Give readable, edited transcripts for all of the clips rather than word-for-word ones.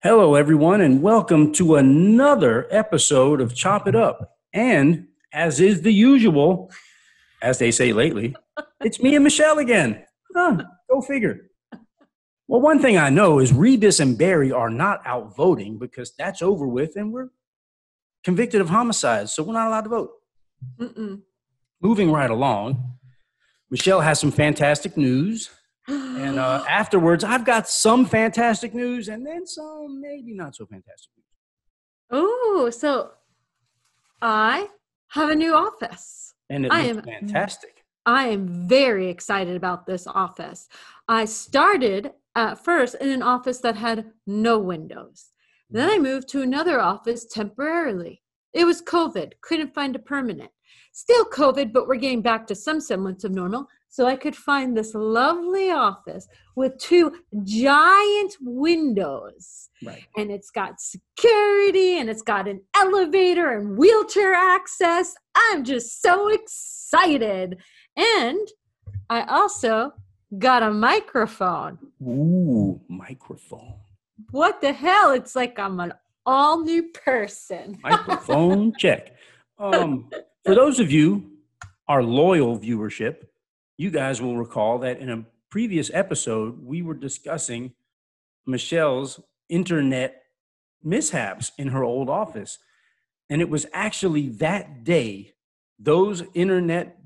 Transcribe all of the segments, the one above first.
Hello, everyone, and welcome to another episode of Chop It Up. And as is the usual, as they say lately, it's me and Michelle again. Go figure. Well, one thing I know is Rebus and Barry are not out voting because that's over with and we're convicted of homicide, so we're not allowed to vote. Moving right along, Michelle has some fantastic news. And afterwards, I've got some fantastic news and then some maybe not so fantastic news. Oh, so I have a new office. And it looks fantastic. I am very excited about this office. I started at first in an office that had no windows. Then I moved to another office temporarily. It was COVID, couldn't find a permanent. Still COVID, but we're getting back to some semblance of normal. So I could find this lovely office with two giant windows. Right. And it's got security and it's got an elevator and wheelchair access. I'm just so excited. And I also got a microphone. Ooh, microphone. What the hell? It's like I'm an all new person. Microphone check. For those of you, our loyal viewership, you guys will recall that in a previous episode, we were discussing Michelle's internet mishaps in her old office. And it was actually that day, those internet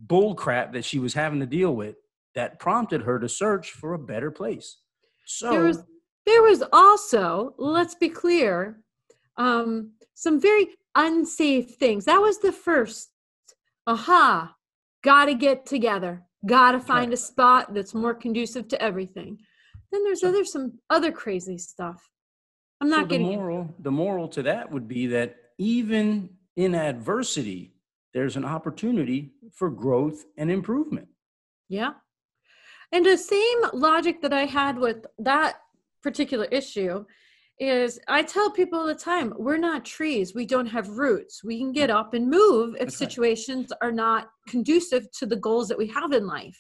bullcrap that she was having to deal with, that prompted her to search for a better place. So there was also, let's be clear, some very unsafe things. That was the first. Gotta get together. Gotta find a spot that's more conducive to everything. Then there's some other crazy stuff. I'm not getting the moral to that would be that even in adversity, there's an opportunity for growth and improvement. Yeah. And the same logic that I had with that particular issue is I tell people all the time, we're not trees. We don't have roots. We can get up and move if situations are not conducive to the goals that we have in life.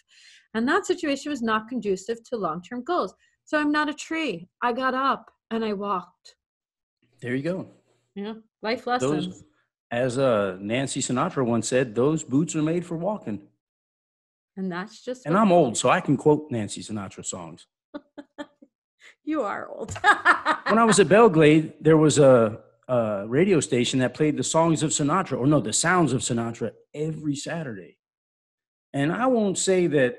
And that situation was not conducive to long-term goals. So I'm not a tree. I got up and I walked. There you go. Yeah. Life lessons. As Nancy Sinatra once said, those boots are made for walking. And that's just. And I'm old, so I can quote Nancy Sinatra songs. You are old. When I was at Belgrade, there was a radio station that played the songs of Sinatra, the sounds of Sinatra every Saturday. And I won't say that,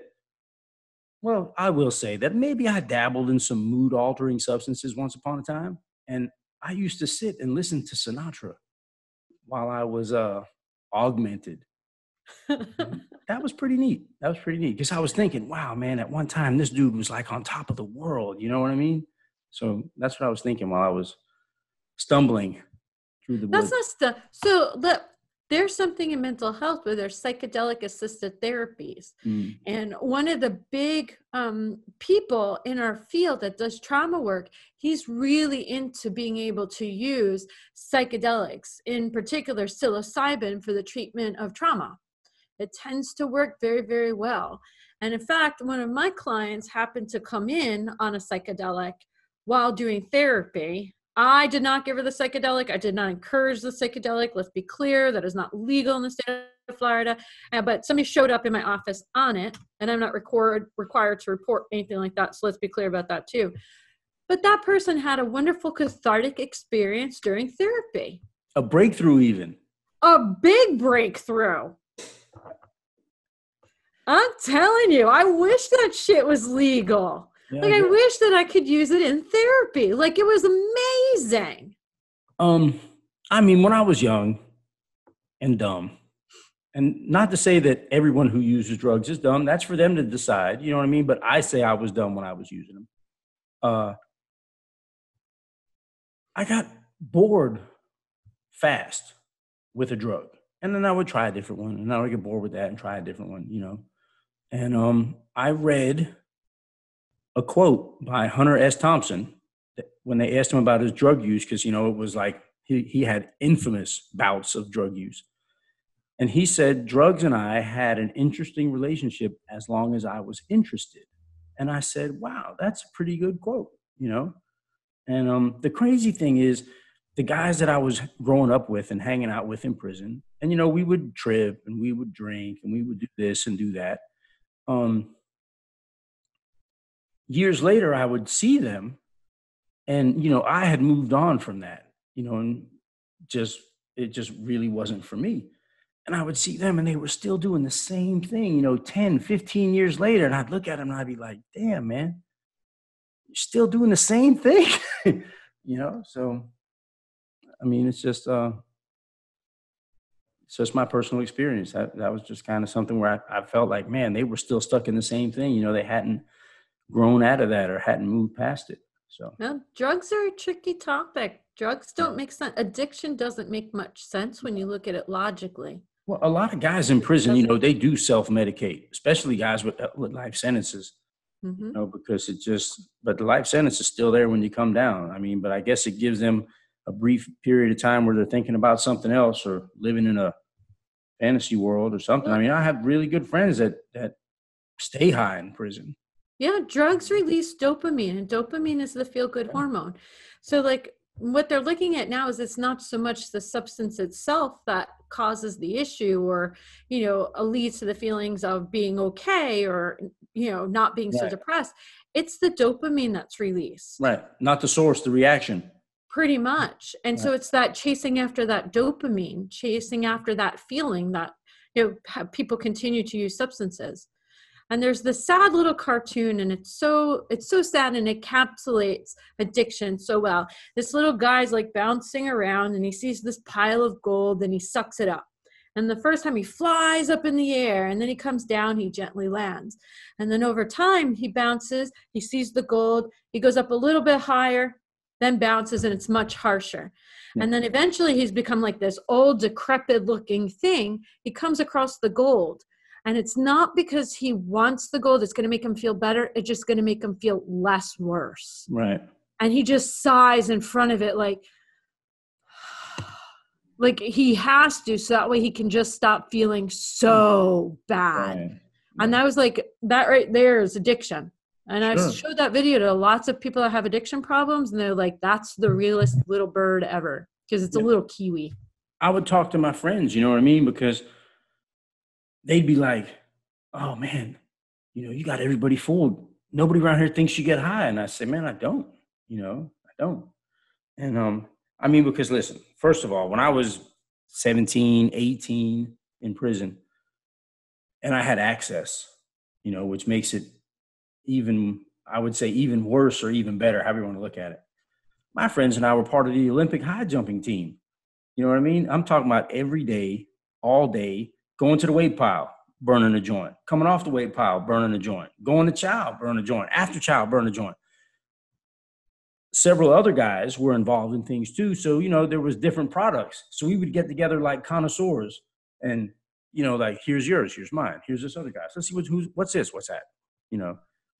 well, I will say that maybe I dabbled in some mood-altering substances once upon a time. And I used to sit and listen to Sinatra while I was augmented. That was pretty neat. Because I was thinking, wow, man, at one time, this dude was like on top of the world. You know what I mean? So that's what I was thinking while I was stumbling through the woods. That's not stuff. So there's something in mental health where there's psychedelic assisted therapies. And one of the big people in our field that does trauma work, he's really into being able to use psychedelics, in particular psilocybin, for the treatment of trauma. It tends to work very, very well. And in fact, one of my clients happened to come in on a psychedelic while doing therapy. I did not give her the psychedelic. I did not encourage the psychedelic. Let's be clear, that is not legal in the state of Florida. But somebody showed up in my office on it, and I'm not required to report anything like that. So let's be clear about that too. But that person had a wonderful cathartic experience during therapy. A breakthrough even. A big breakthrough. I'm telling you, I wish that shit was legal. Yeah, I wish that I could use it in therapy. Like, it was amazing. I mean, when I was young and dumb, and not to say that everyone who uses drugs is dumb, that's for them to decide, you know what I mean? But I say I was dumb when I was using them. I got bored fast with a drug. And then I would try a different one, and I would get bored with that and try a different one, you know. And I read a quote by Hunter S. Thompson when they asked him about his drug use, because, you know, it was like he had infamous bouts of drug use. And he said, drugs and I had an interesting relationship as long as I was interested. And I said, wow, that's a pretty good quote, you know. And the crazy thing is, the guys that I was growing up with and hanging out with in prison, and we would trip and we would drink and we would do this and do that. Um, Years later, I would see them, and I had moved on from that, and just it just really wasn't for me. And I would see them and they were still doing the same thing, 10, 15 years later. And I'd look at them and I'd be like, damn, man, you're still doing the same thing. So I mean, it's just my personal experience. That was just kind of something where I felt like, man, they were still stuck in the same thing. They hadn't grown out of that or hadn't moved past it. So no, drugs are a tricky topic. Drugs don't make sense. Addiction doesn't make much sense when you look at it logically. Well, a lot of guys in prison, they do self-medicate, especially guys with life sentences. Because but the life sentence is still there when you come down. I mean, but I guess it gives them a brief period of time where they're thinking about something else or living in a fantasy world or something. I mean, I have really good friends that stay high in prison. Yeah, drugs release dopamine, and dopamine is the feel-good hormone. So like what they're looking at now is it's not so much the substance itself that causes the issue or, leads to the feelings of being okay or, not being so depressed. It's the dopamine that's released. Right. Not the source, the reaction. Pretty much. And so it's that chasing after that dopamine, chasing after that feeling that, people continue to use substances. And there's this sad little cartoon, and it's so sad, and it encapsulates addiction so well. This little guy's like bouncing around and he sees this pile of gold and he sucks it up. And the first time he flies up in the air, and then he comes down, he gently lands. And then over time he bounces, he sees the gold, he goes up a little bit higher, then bounces, and it's much harsher. And then eventually he's become like this old, decrepit looking thing. He comes across the gold. And it's not because he wants the gold, it's going to make him feel better. It's just going to make him feel less worse. Right. And he just sighs in front of it like he has to, so that way he can just stop feeling so bad. Right. And that was like, that right there is addiction. And I showed that video to lots of people that have addiction problems, and they're like, that's the realest little bird ever, because it's a little kiwi. I would talk to my friends, you know what I mean? Because they'd be like, oh man, you got everybody fooled. Nobody around here thinks you get high. And I say, man, I don't, I don't. And I mean, because listen, first of all, when I was 17, 18 in prison, and I had access, which makes it even, I would say, even worse or even better, however you want to look at it. My friends and I were part of the Olympic high jumping team. You know what I mean? I'm talking about every day, all day, going to the weight pile, burning a joint. Coming off the weight pile, burning a joint. Going to chow, burn a joint. After chow, burn a joint. Several other guys were involved in things too. So, there was different products. So we would get together like connoisseurs and, like, here's yours, here's mine, here's this other guy. So let's see what's this, what's that?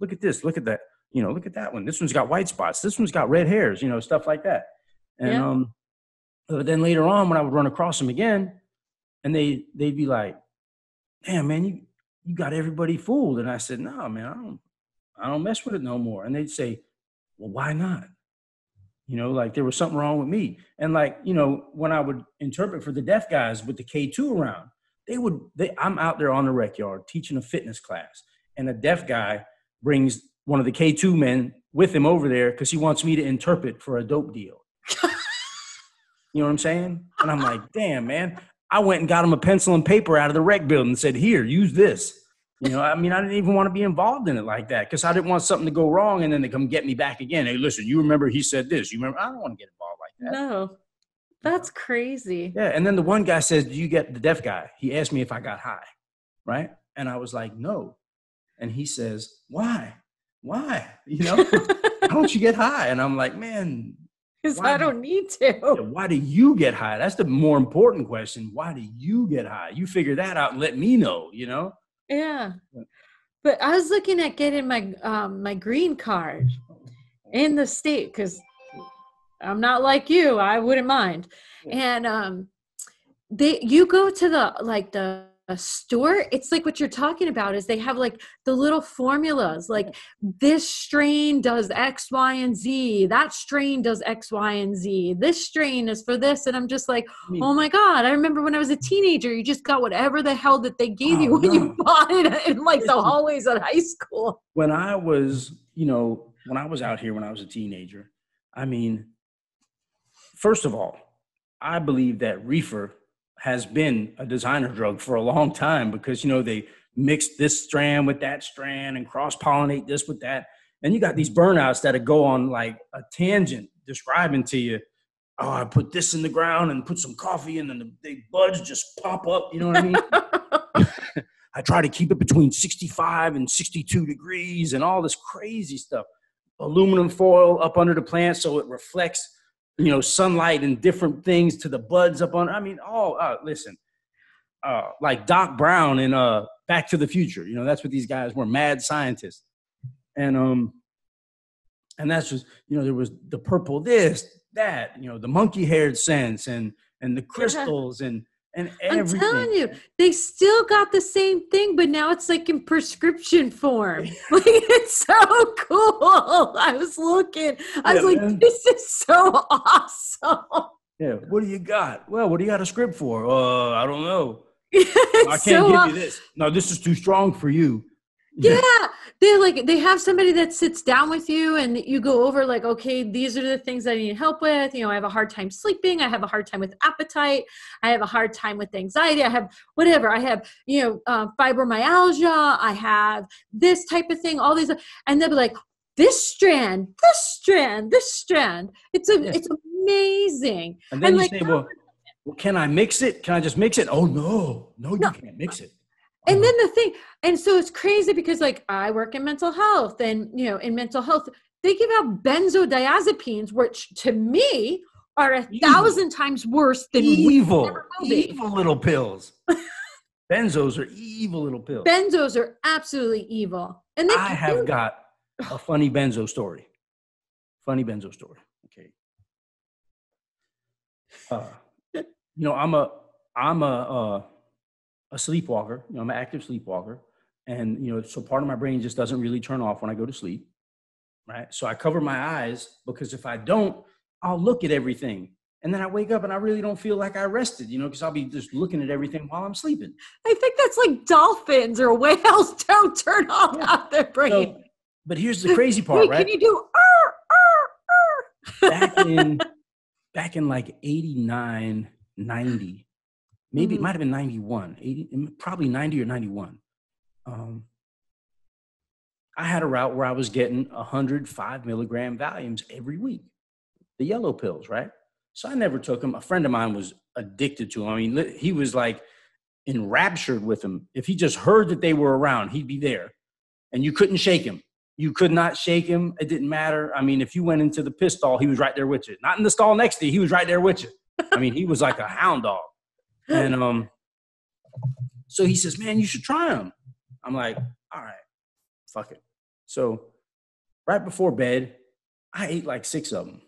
Look at this, look at that, look at that one. This one's got white spots. This one's got red hairs, stuff like that. And but then later on, when I would run across them again, and they'd be like, damn, man, you got everybody fooled. And I said, no, man, I don't mess with it no more. And they'd say, well, why not? Like there was something wrong with me. And like, when I would interpret for the deaf guys with the K2 around, I'm out there on the rec yard teaching a fitness class. And a deaf guy brings one of the K2 men with him over there because he wants me to interpret for a dope deal. You know what I'm saying? And I'm like, damn, man. I went and got him a pencil and paper out of the rec building and said, here, use this. I mean, I didn't even want to be involved in it like that because I didn't want something to go wrong and then they come get me back again. Hey, listen, you remember he said this. You remember? I don't want to get involved like that. No, that's crazy. Yeah. And then the one guy says, do you get the deaf guy? He asked me if I got high, right? And I was like, no. And he says, why? Why? How don't you get high? And I'm like, man. Because I don't need to. Why do you get high? That's the more important question. Why do you get high? You figure that out and let me know, Yeah. But I was looking at getting my my green card in the state because I'm not like you. I wouldn't mind. And you go to the a store, it's like what you're talking about is they have like the little formulas, like this strain does X, Y, and Z. That strain does X, Y, and Z. This strain is for this. And I'm just like, oh my God. I remember when I was a teenager, you just got whatever the hell that they gave you when you bought it in like the hallways at high school. When I was, when I was out here, when I was a teenager, I mean, first of all, I believe that reefer has been a designer drug for a long time because, they mix this strand with that strand and cross-pollinate this with that. And you got these burnouts that go on like a tangent describing to you, oh, I put this in the ground and put some coffee in and the big buds just pop up. You know what I mean? I try to keep it between 65 and 62 degrees and all this crazy stuff. Aluminum foil up under the plant so it reflects sunlight and different things to the buds up on. I mean, listen, like Doc Brown in Back to the Future. That's what these guys were, mad scientists. And that's just, there was the purple this, that, the monkey-haired scents and the crystals and everything. I'm telling you, they still got the same thing, but now it's like in prescription form. Like, it's so cool. I was looking. I was like, man, this is so awesome. Yeah. What do you got? Well, what do you got a script for? I don't know. I can't give you this. No, this is too strong for you. Yeah. They have somebody that sits down with you and you go over like, okay, these are the things I need help with. I have a hard time sleeping. I have a hard time with appetite. I have a hard time with anxiety. I have whatever. I have, fibromyalgia. I have this type of thing, all these, and they'll be like, this strand. It's amazing. And then you say, well, can I mix it? Can I just mix it? Oh, no, you can't mix it. And then the thing, and so it's crazy because like I work in mental health and, in mental health, they give out benzodiazepines, which to me are 1,000 times worse than evil little pills. Benzos are evil little pills. Benzos are absolutely evil. And I have got a funny benzo story. Okay. I'm a sleepwalker. I'm an active sleepwalker. And, so part of my brain just doesn't really turn off when I go to sleep. Right. So I cover my eyes because if I don't, I'll look at everything. And then I wake up and I really don't feel like I rested, because I'll be just looking at everything while I'm sleeping. I think that's like dolphins or whales don't turn off out their brain. So, but here's the crazy part, right? Can you do Back in like 89, 90, maybe it might have been 91, 80, probably 90 or 91. I had a route where I was getting 105 milligram Valiums every week, the yellow pills, right? So I never took them. A friend of mine was addicted to them. I mean, he was like enraptured with them. If he just heard that they were around, he'd be there. And you couldn't shake him. You could not shake him. It didn't matter. I mean, if you went into the piss stall, he was right there with you. Not in the stall next to you. He was right there with you. I mean, he was like a hound dog. And so he says, man, you should try them. I'm like, all right, fuck it. So right before bed, I ate like 6 of them,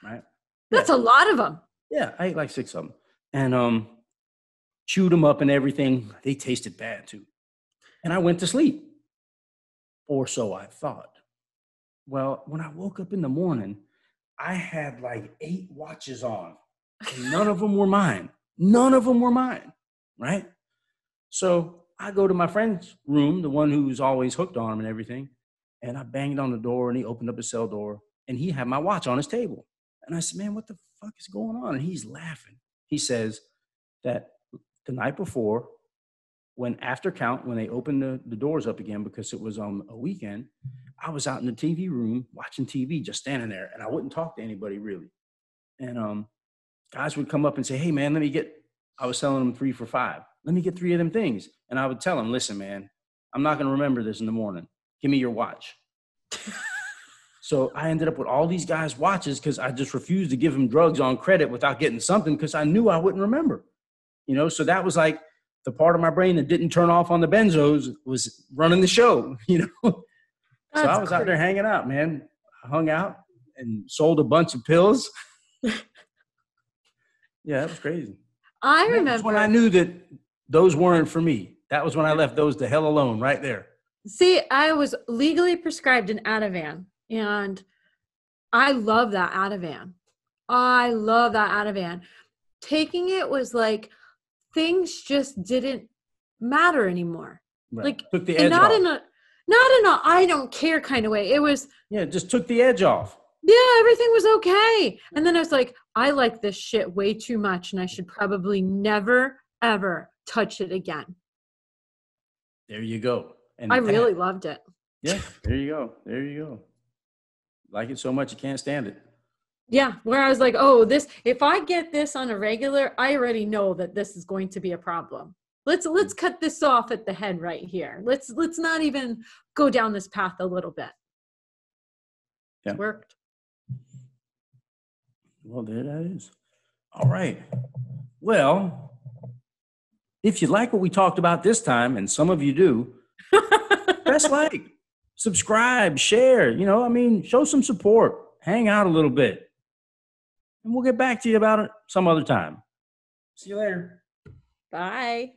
right? That's a lot of them. Yeah, I ate like 6 of them. And chewed them up and everything. They tasted bad too. And I went to sleep. Or so I thought. Well, when I woke up in the morning, I had like 8 watches on. And none of them were mine. Right? So I go to my friend's room, the one who's always hooked on them and everything. And I banged on the door and he opened up his cell door and he had my watch on his table. And I said, man, what the fuck is going on? And he's laughing. He says that the night before, when they opened the doors up again, because it was on a weekend, I was out in the TV room watching TV, just standing there. And I wouldn't talk to anybody really. And guys would come up and say, hey man, I was selling them 3 for $5. Let me get 3 of them things. And I would tell them, listen, man, I'm not going to remember this in the morning. Give me your watch. So I ended up with all these guys' watches because I just refused to give them drugs on credit without getting something because I knew I wouldn't remember. So that was like the part of my brain that didn't turn off on the benzos was running the show, So I was out there hanging out, man. I hung out and sold a bunch of pills. Yeah, that was crazy. I remember that's when I knew that those weren't for me. That was when I left those the hell alone right there. See, I was legally prescribed an Ativan, and I love that Ativan. I love that Ativan. Taking it was like things just didn't matter anymore. Right. Like, Took the and edge not off. in a I don't care kind of way. It was, Yeah, it just took the edge off. yeah, everything was okay. And then I was like, I like this shit way too much, and I should probably never, ever touch it again. There you go. And I really loved it. Yeah, there you go. There you go. Like it so much you can't stand it. Yeah, where I was like, oh, if I get this on a regular, I already know that this is going to be a problem. Let's cut this off at the head right here. Let's not even go down this path a little bit. Yeah. It worked. Well, there that is. All right. Well, if you like what we talked about this time, and some of you do, press like, subscribe, share, show some support, hang out a little bit. And we'll get back to you about it some other time. See you later. Bye.